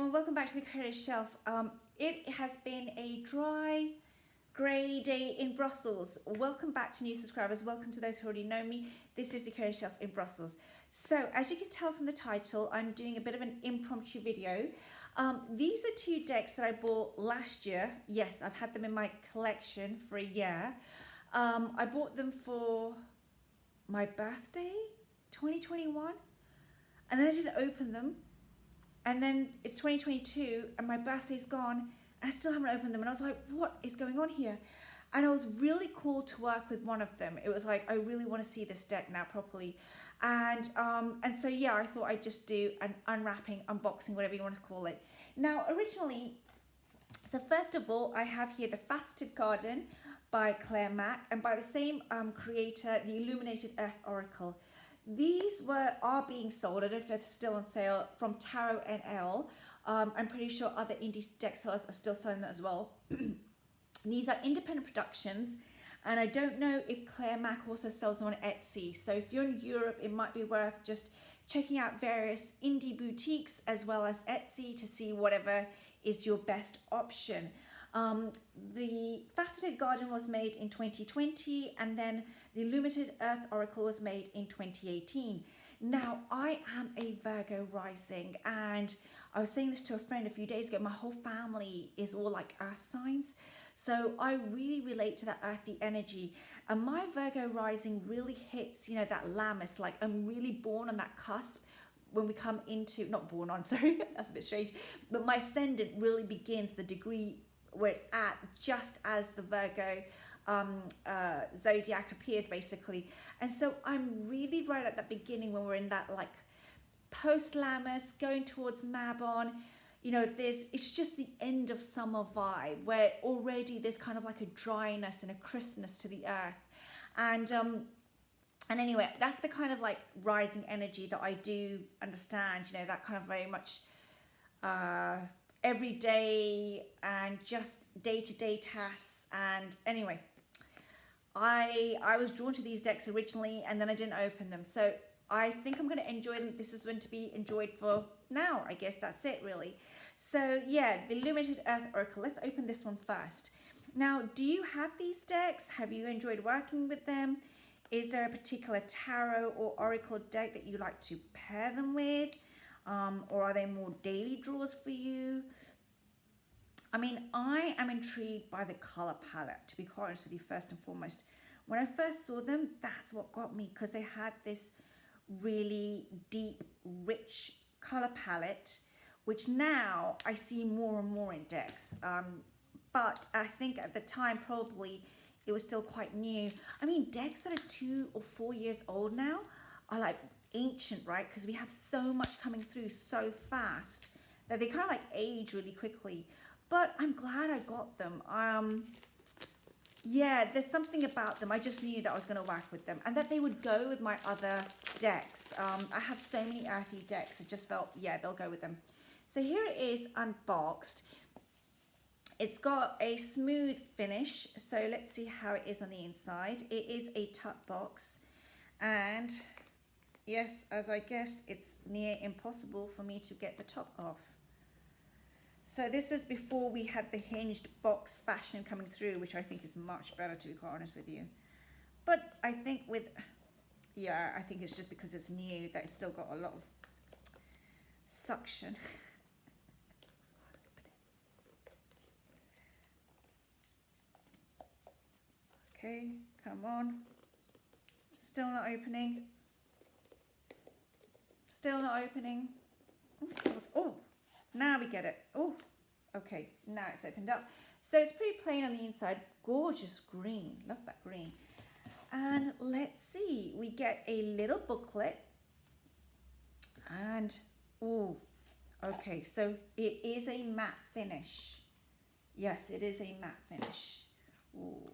everyone, welcome back to the Creative Shelf. It has been a dry, grey day in Brussels. Welcome back to new subscribers, welcome to those who already know me. This is the Creative Shelf in Brussels. So as you can tell from the title, I'm doing a bit of an impromptu video. These are two decks that I bought last year. Yes, I've had them in my collection for a year. I bought them for my birthday, 2021, and then I didn't open them. And then it's 2022 and my birthday's gone and I still haven't opened them. And I was like, what is going on here? And I was really called to work with one of them. It was like, I really want to see this deck now properly. And so, yeah, I thought I'd just do an unwrapping, unboxing, whatever you want to call it. Now, originally, so first of all, I have here the Faceted Garden by Claire Mack and by the same creator, the Illuminated Earth Oracle. These are being sold, I don't know if they're still on sale, from Tarot NL. I'm pretty sure other indie deck sellers are still selling that as well. These are independent productions, and I don't know if Claire Mack also sells them on Etsy. So if you're in Europe, it might be worth just checking out various indie boutiques as well as Etsy to see whatever is your best option. The Faceted Garden was made in 2020, and then the Illuminated Earth Oracle was made in 2018. Now, I am a Virgo rising, and I was saying this to a friend a few days ago. My whole family is all like earth signs, so I really relate to that earthy energy. And my Virgo rising really hits, you know, that Lammas, like I'm really born on that cusp when we come into, not born on, sorry, that's a bit strange, but my ascendant really begins the degree where it's at just as the Virgo zodiac appears, basically. And so I'm really right at that beginning when we're in that like post Lammas going towards Mabon. You know, it's just the end of summer vibe where already there's kind of like a dryness and a crispness to the earth. And anyway, that's the kind of like rising energy that I do understand, you know, that kind of very much every day and just day-to-day tasks. And anyway, I was drawn to these decks originally and then I didn't open them, so I think I'm going to enjoy them. This is going to be enjoyed for now, I guess that's it really. So yeah, the Illuminated Earth Oracle, let's open this one first. Now, do you have these decks? Have you enjoyed working with them? Is there a particular tarot or oracle deck that you like to pair them with? Or are they more daily draws for you? I mean, I am intrigued by the color palette, to be quite honest with you, first and foremost. When I first saw them, that's what got me, because they had this really deep, rich color palette, which now I see more and more in decks. But I think at the time, probably, it was still quite new. I mean, decks that are 2 or 4 years old now are like ancient, right? Because we have so much coming through so fast that they kind of like age really quickly. But I'm glad I got them. Yeah, there's something about them. I just knew that I was going to work with them and that they would go with my other decks. I have so many earthy decks. It just felt, yeah, they'll go with them. So here it is unboxed. It's got a smooth finish. So let's see how it is on the inside. It is a tuck box. And yes, as I guessed, it's near impossible for me to get the top off. So this is before we had the hinged box fashion coming through, which I think is much better, to be quite honest with you. But I think yeah, I think it's just because it's new that it's still got a lot of suction. Okay, come on. Still not opening. Still not opening. Oh, God. Oh. Now we get it. Oh, okay. Now it's opened up. So it's pretty plain on the inside. Gorgeous green. Love that green. And let's see. We get a little booklet. And, oh, okay. So it is a matte finish. Yes, it is a matte finish. Ooh.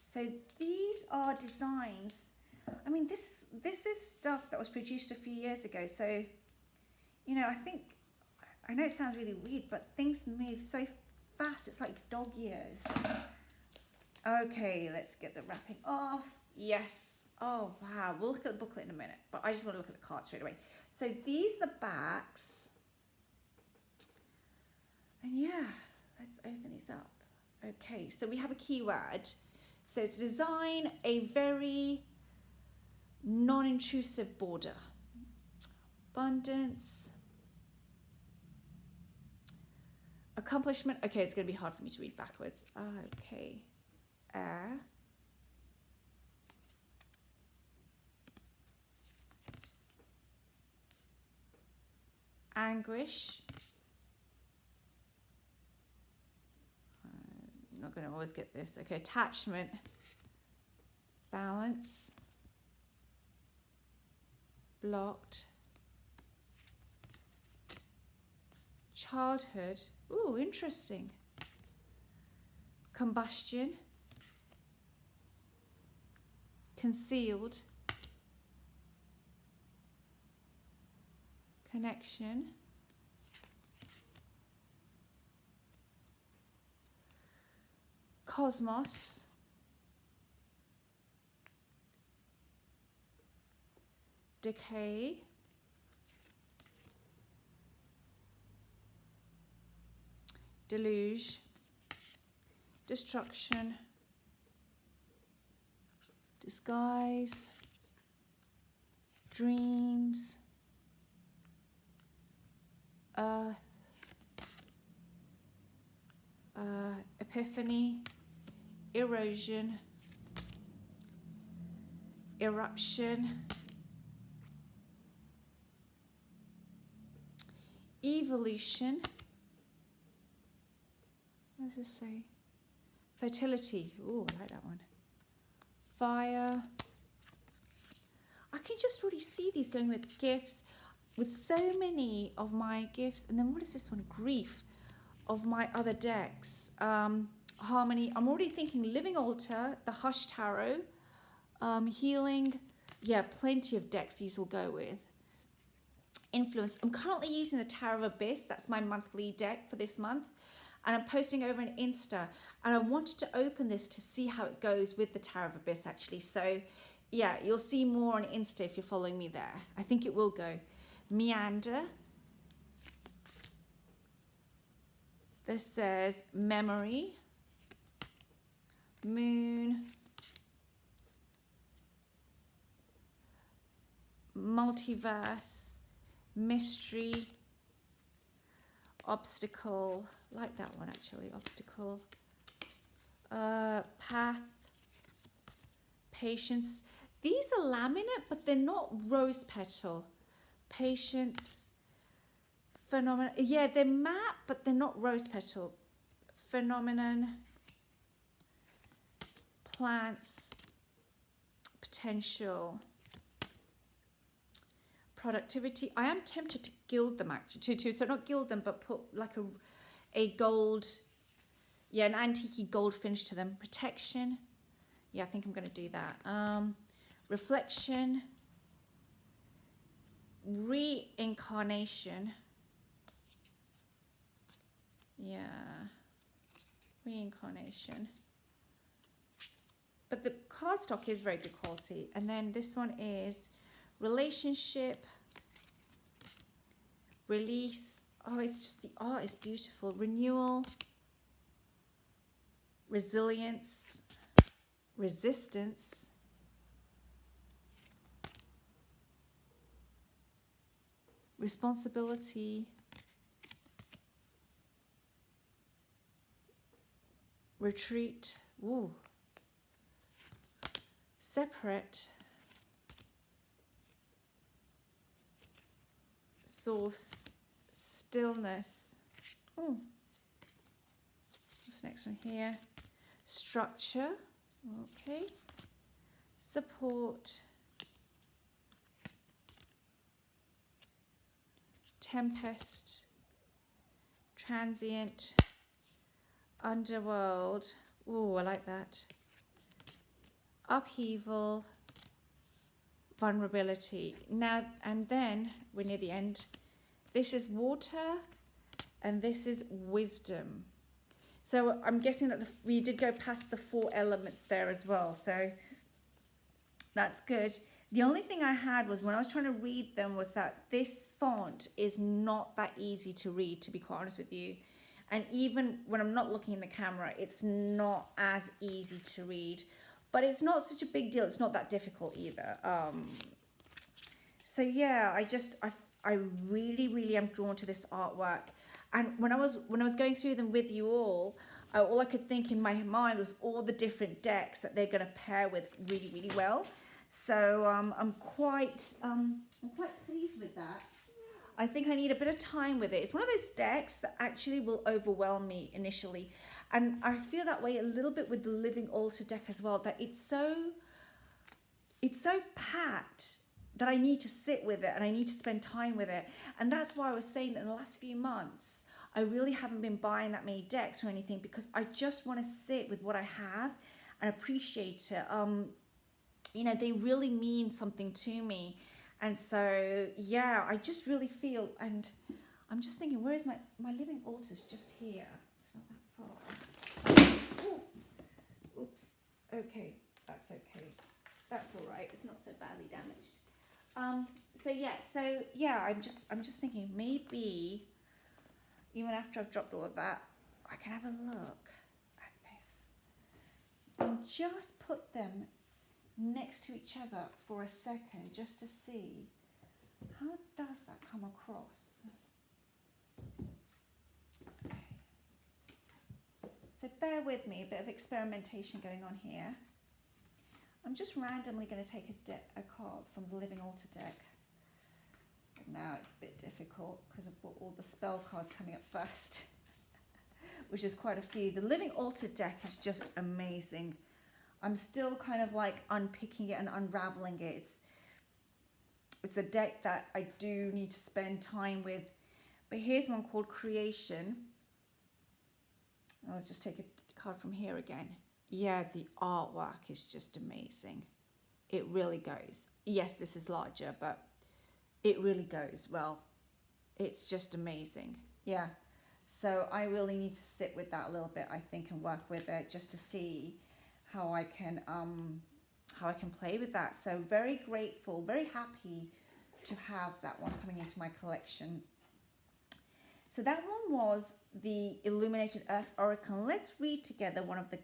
So these are designs. I mean, this is stuff that was produced a few years ago. So, you know, I know it sounds really weird, but things move so fast. It's like dog years. Okay, let's get the wrapping off. Yes. Oh, wow. We'll look at the booklet in a minute, but I just want to look at the card straight away. So these are the backs. And yeah, let's open these up. Okay, so we have a keyword. So it's design a very non-intrusive border. Abundance. Accomplishment. Okay, it's going to be hard for me to read backwards. Okay. Air. Anguish. I'm not going to always get this. Okay, attachment. Balance. Blocked. Childhood. Ooh, interesting. Combustion. Concealed. Connection. Cosmos. Decay. Deluge. Destruction. Disguise. Dreams. Epiphany. Erosion. Eruption. Evolution. What does it say? Fertility. Ooh, I like that one. Fire. I can just really see these going with gifts, with so many of my gifts. And then what is this one? Grief of my other decks. Harmony. I'm already thinking Living Altar, the Hush Tarot, Healing. Yeah, plenty of decks these will go with. Influence. I'm currently using the Tower of Abyss. That's my monthly deck for this month. And I'm posting over an Insta. And I wanted to open this to see how it goes with the Tower of Abyss, actually. So, yeah, you'll see more on Insta if you're following me there. I think it will go. Meander. This says Memory. Moon. Multiverse. Mystery. Obstacle. Like that one, actually. Obstacle. Path. Patience. These are laminate, but they're not rose petal. Patience. Phenomenon. Yeah, they're matte, but they're not rose petal. Phenomenon. Plants. Potential. Productivity. I am tempted to gild them, actually, so not gild them, but put like a gold, yeah, an antique gold finish to them. Protection. Yeah, I think I'm going to do that. Reflection. Reincarnation. Yeah. Reincarnation. But the cardstock is very good quality. And then this one is relationship. Release. Oh, it's just the art is beautiful. Renewal. Resilience. Resistance. Responsibility. Retreat. Ooh. Separate. Source. Stillness. Oh. What's the next one here? Structure. Okay. Support. Tempest. Transient. Underworld. Oh, I like that. Upheaval. Vulnerability. Now, and then we're near the end. This is water and this is wisdom. So I'm guessing that we did go past the 4 elements there as well. So that's good. The only thing I had was when I was trying to read them was that this font is not that easy to read, to be quite honest with you. And even when I'm not looking in the camera, it's not as easy to read. But it's not such a big deal. It's not that difficult either. So yeah, I really am drawn to this artwork. And when I was going through them with you all I could think in my mind was all the different decks that they're going to pair with really well. So I'm quite pleased with that. I think I need a bit of time with it. It's one of those decks that actually will overwhelm me initially. And I feel that way a little bit with the Living Altar deck as well, that it's so packed that I need to sit with it and I need to spend time with it. And that's why I was saying that in the last few months, I really haven't been buying that many decks or anything, because I just want to sit with what I have and appreciate it. You know, they really mean something to me. And so, yeah, I just really feel, and I'm just thinking, where is my Living Altar's just here. It's not that far. Ooh. Oops. Okay, that's okay. That's all right. It's not so badly damaged. So yeah, I'm just thinking maybe even after I've dropped all of that, I can have a look at this and just put them next to each other for a second, just to see how does that come across. Okay. So bear with me, a bit of experimentation going on here. I'm just randomly going to take a card from the Living Altar deck. But now it's a bit difficult because I've got all the spell cards coming up first, which is quite a few. The Living Altar deck is just amazing. I'm still kind of like unpicking it and unraveling it. It's a deck that I do need to spend time with. But here's one called Creation. I'll just take a card from here again. Yeah, the artwork is just amazing. It really goes. Yes, this is larger, but it really goes well. It's just amazing. Yeah. So I really need to sit with that a little bit, I think, and work with it just to see how I can play with that. So very grateful, very happy to have that one coming into my collection. So that one was the Illuminated Earth Oracle. Let's read together one of the.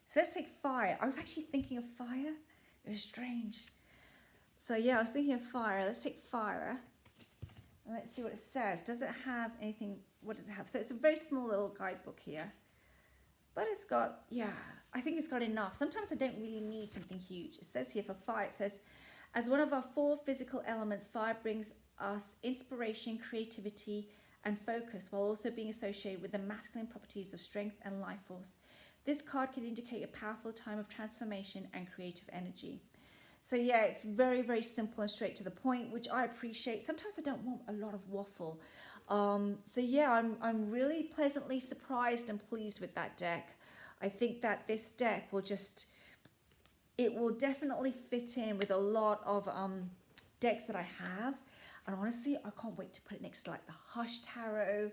So let's take fire. I was actually thinking of fire. It was strange. So yeah, I was thinking of fire. Let's take fire. And let's see what it says. Does it have anything? What does it have? So it's a very small little guidebook here. But it's got, yeah, I think it's got enough. Sometimes I don't really need something huge. It says here for fire, it says, as one of our 4 physical elements, fire brings us inspiration, creativity, and focus, while also being associated with the masculine properties of strength and life force. This card can indicate a powerful time of transformation and creative energy. So yeah, it's very simple and straight to the point, which I appreciate. Sometimes I don't want a lot of waffle. So yeah, I'm really pleasantly surprised and pleased with that deck. I think that this deck will it will definitely fit in with a lot of decks that I have. And honestly, I can't wait to put it next to like the Hush Tarot,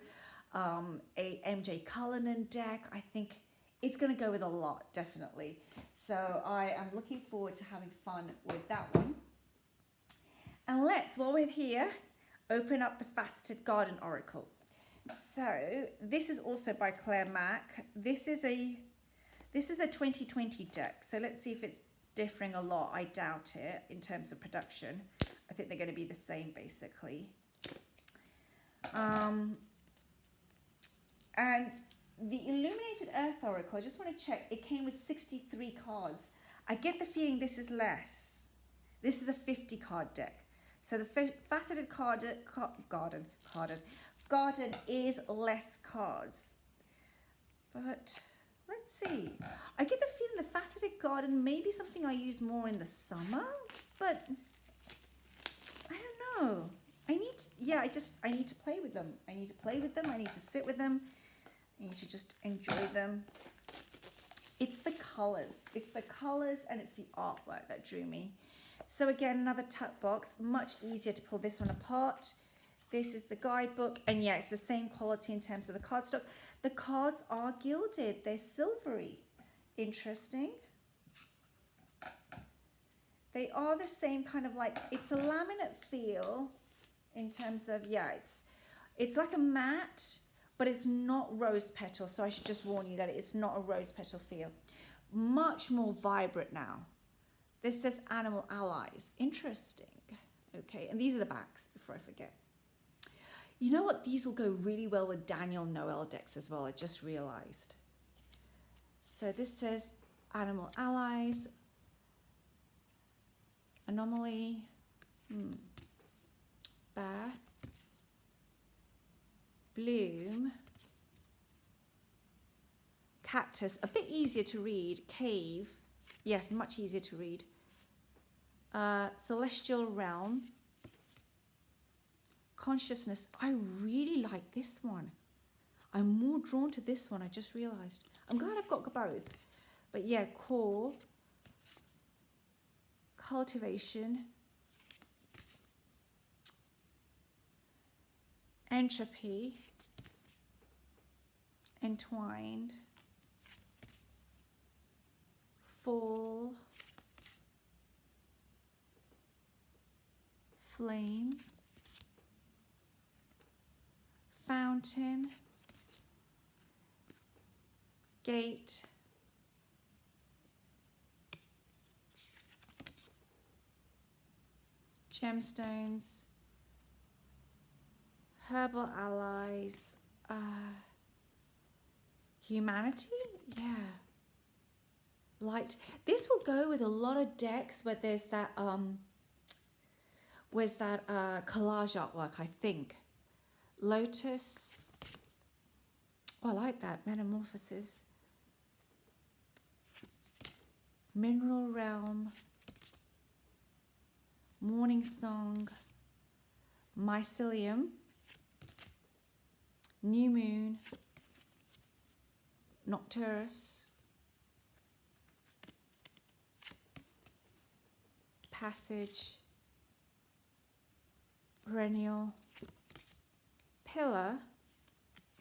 a MJ Cullinan deck. I think it's going to go with a lot, definitely. So I am looking forward to having fun with that one. And let's, while we're here, open up the Faceted Garden Oracle. So this is also by Claire Mack. This is a 2020 deck. So let's see if it's differing a lot. I doubt it in terms of production. I think they're going to be the same basically. And the Illuminated Earth Oracle, I just want to check. It came with 63 cards. I get the feeling this is less. This is a 50 card deck. So the Faceted Garden is less cards. But let's see. I get the feeling the Faceted Garden may be something I use more in the summer, but I don't know. I need to play with them. I need to sit with them. I need to just enjoy them. It's the colors. And it's the artwork that drew me. So again, another tuck box, much easier to pull this one apart. This is the guidebook, and yeah, it's the same quality in terms of the cardstock. The cards are gilded, they're silvery. Interesting. They are the same kind of like, it's a laminate feel in terms of, yeah, It's like a matte, but it's not rose petal. So I should just warn you that it's not a rose petal feel. Much more vibrant now. This says Animal Allies. Interesting. Okay, and these are the backs before I forget. You know what? These will go really well with Daniel Noel decks as well. I just realized. So this says Animal Allies. Anomaly. Bath. Bloom. Cactus. A bit easier to read. Cave. Yes, much easier to read. Celestial Realm. Consciousness. I really like this one. I'm more drawn to this one. I just realized. I'm glad I've got both. But yeah, Core. Cultivation. Entropy. Entwined. Fall. Flame. Fountain. Gate. Gemstones. Herbal Allies. Humanity? Yeah. Light. This will go with a lot of decks where there's that collage artwork, I think. Lotus. Oh, I like that. Metamorphosis. Mineral Realm. Morning Song. Mycelium. New Moon. Nocturus. Passage. Perennial. Pillar.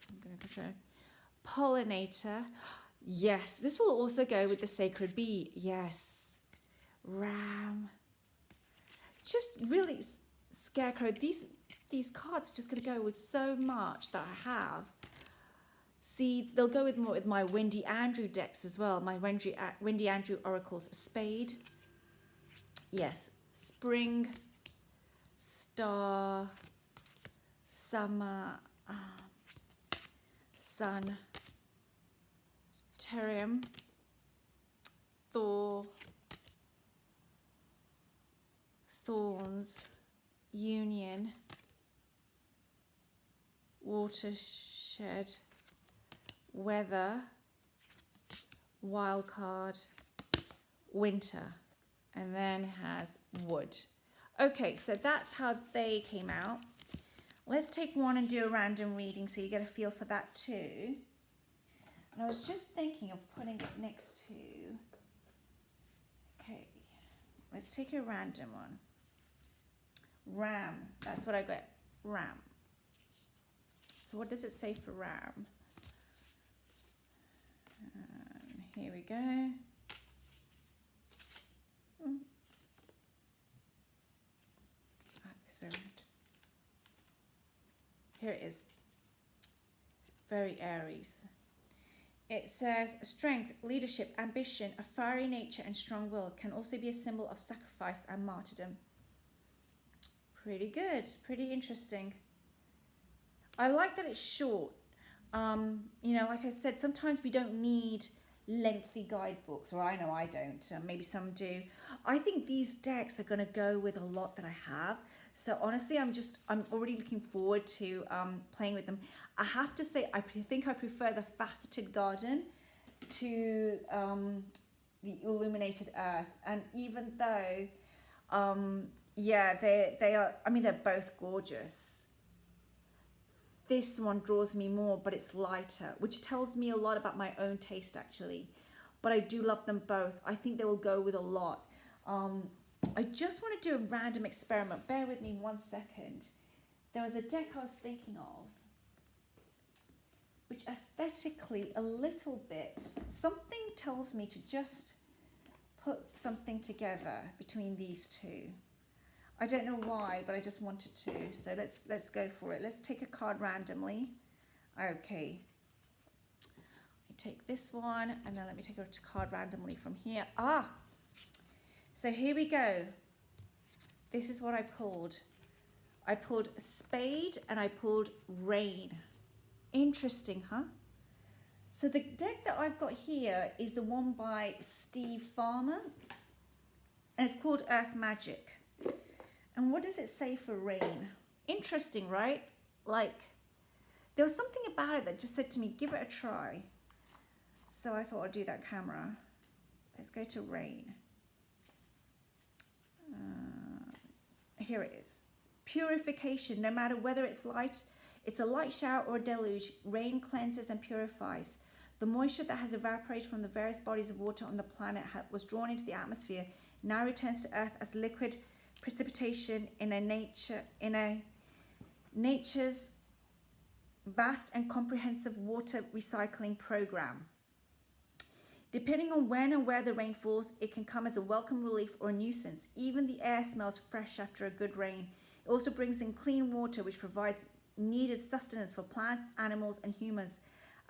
I'm going to go through. Pollinator. Yes, this will also go with the Sacred Bee. Yes. Ram. Just really Scarecrow. These cards are just going to go with so much that I have. Seeds. They'll go with more with my Wendy Andrew decks as well. My Wendy Andrew Oracles. Spade. Yes. Spring. Star. Summer. Sun. Terrarium. Thor. Thorns. Union. Watershed. Weather. Wildcard. Winter. And then has wood. Okay, so that's how they came out. Let's take one and do a random reading so you get a feel for that too. And I was just thinking of putting it next to... Okay, let's take a random one. Ram, that's what I got. Ram. So what does it say for Ram? Here we go. This way around. Here it is. Very Aries. It says strength, leadership, ambition, a fiery nature and strong will can also be a symbol of sacrifice and martyrdom. Pretty good, pretty interesting. I like that it's short. You know, like I said, sometimes we don't need lengthy guidebooks, or I know I don't, maybe some do. I think these decks are going to go with a lot that I have. So honestly, I'm already looking forward to playing with them. I have to say, I think I prefer the Faceted Garden to the Illuminated Earth. And even though, yeah, they are, I mean, they're both gorgeous. This one draws me more, but it's lighter, which tells me a lot about my own taste, actually. But I do love them both. I think they will go with a lot. I just want to do a random experiment. Bear with me 1 second. There was a deck I was thinking of, which aesthetically a little bit, something tells me to just put something together between these two. I don't know why, but I just wanted to. So let's go for it. Let's take a card randomly. Okay. I take this one, and then let me take a card randomly from here. So here we go. This is what I pulled. I pulled Spade and I pulled Rain. Interesting, huh? So the deck that I've got here is the one by Steve Farmer, and it's called Earth Magic. And what does it say for rain? Interesting, right? Like, there was something about it that just said to me, give it a try. So I thought I'd do that camera. Let's go to rain. Here it is. Purification, no matter whether it's a light shower or a deluge, rain cleanses and purifies. The moisture that has evaporated from the various bodies of water on the planet was drawn into the atmosphere, now returns to Earth as liquid precipitation in nature's vast and comprehensive water recycling program. Depending on when and where the rain falls, it can come as a welcome relief or a nuisance. Even the air smells fresh after a good rain. It also brings in clean water, which provides needed sustenance for plants, animals, and humans.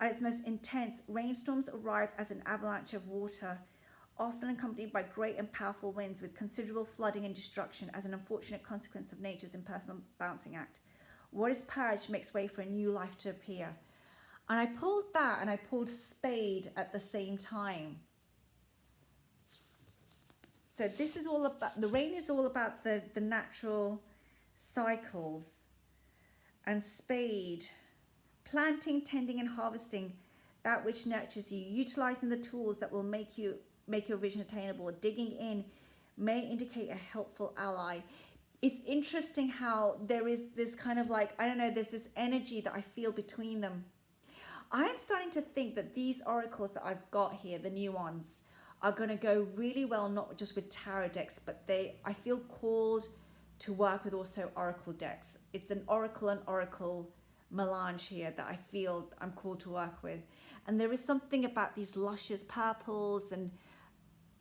At its most intense, rainstorms arrive as an avalanche of water, often accompanied by great and powerful winds with considerable flooding and destruction as an unfortunate consequence of nature's impersonal balancing act. What is purged makes way for a new life to appear. And I pulled that and I pulled Spade at the same time. So this is all about, the rain is all about the natural cycles. And Spade, planting, tending and harvesting that which nurtures you, utilizing the tools that will make your vision attainable. Digging in may indicate a helpful ally. It's interesting how there is this kind of like, I don't know, there's this energy that I feel between them. I am starting to think that these oracles that I've got here, the new ones, are going to go really well, not just with tarot decks, but I feel called to work with also oracle decks. It's an oracle and oracle melange here that I feel I'm called to work with. And there is something about these luscious purples and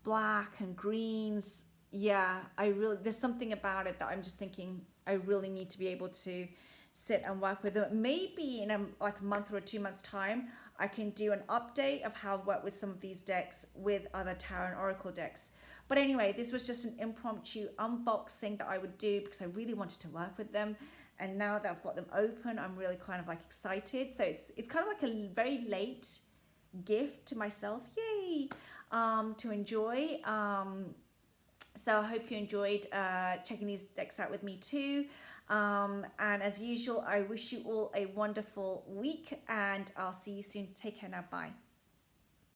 black and greens. Yeah, there's something about it that I'm just thinking I really need to be able to sit and work with them. Maybe in a month or 2 months time, I can do an update of how I've worked with some of these decks with other tarot and oracle decks. But anyway, this was just an impromptu unboxing that I would do because I really wanted to work with them. And now that I've got them open, I'm really kind of like excited. So it's kind of like a very late gift to myself, yay, to enjoy. So I hope you enjoyed checking these decks out with me too. And as usual, I wish you all a wonderful week and I'll see you soon. Take care now. Bye.